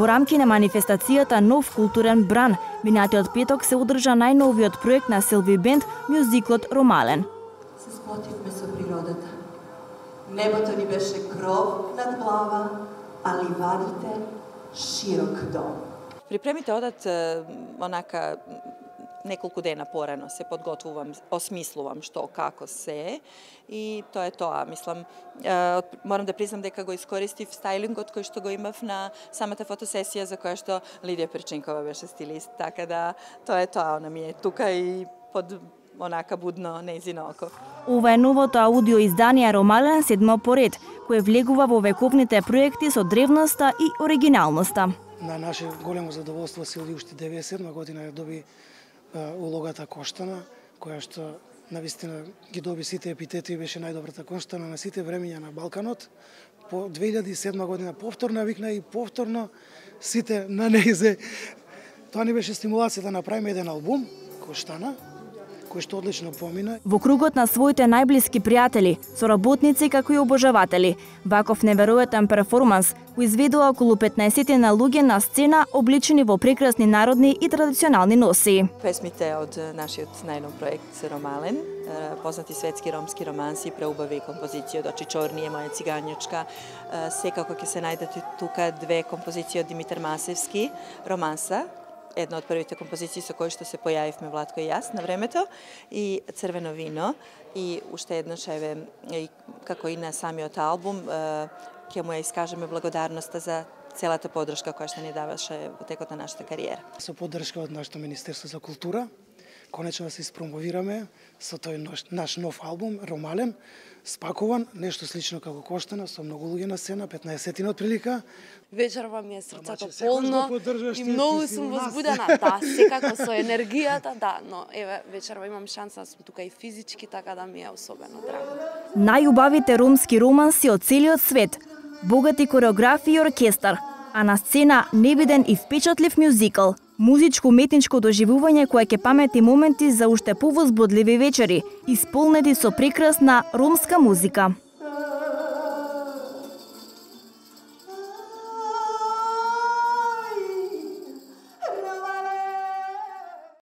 Во рамки на манифестацијата Нов културен бран, минатиот петок се одржа најновиот проект на Силви Бенд, мюзиклот Ромален. Се сплотивме со природата. Небото ни беше кров над глава, а ливадите широк дом. Припремите одат онака неколку дена порано се подготвувам, осмислувам што како се и тоа е тоа. Мислам, морам да признам дека го искористив стајлингот кој што го имав на самата фотосесија за која што Лидија Перчинкова беше стилист, така да тоа е тоа, она ми е тука и под онака будно нејзино око. Ова е новото аудио издание Ромален 7 поред, кое влегува во вековните проекти со древноста и оригиналноста. На наше големо задоволство Силви уште 97 година ја доби улогата Коштана, која што навистина ги доби сите епитети и беше најдобрата Коштана на сите времења на Балканот. По 2007 година повторно викна и повторно сите на нејзе. Тоа ни беше стимулација да направиме еден албум, Коштана, кој што одлично помина. Во кругот на своите најблиски пријатели, соработници како и обожаватели, ваков неверојатен перформанс го изведува околу 15 на луѓе на сцена облечени во прекрасни народни и традиционални носии. Песмите од нашиот најнов проект Ромален, познати светски ромски романси, преубави композиции од Очи чорни, Моја цигањочка, секако ќе се најдат тука две композиции од Димитар Масевски, романса, една од првите композиции со кои што се појавивме Владко и јас на времето, и Црвено вино, и уште еднаш еве како и на самиот албум ќе му ја искажеме благодарноста за целата поддршка која што ни даваше во текот на нашата кариера. Со поддршка од нашето Министерство за култура, конечно да се испромовираме со тој наш нов албум Ромален, спакуван, нешто слично како Коштана, со многу луѓе на сцена, 15-тина отприлика. Вечерва ми е срцето полно и многу сум возбудена, да, секако со енергијата, да, но еве вечерва имам шанса да сум тука и физички, така да ми е особено драго. Најубавите ромски романси од целиот свет, богати кореографии и оркестар, а на сцена невиден и впечатлив мюзикл, музичко-уметничко доживување кое ќе памети моменти за уште повозбудливи вечери, исполнети со прекрасна ромска музика.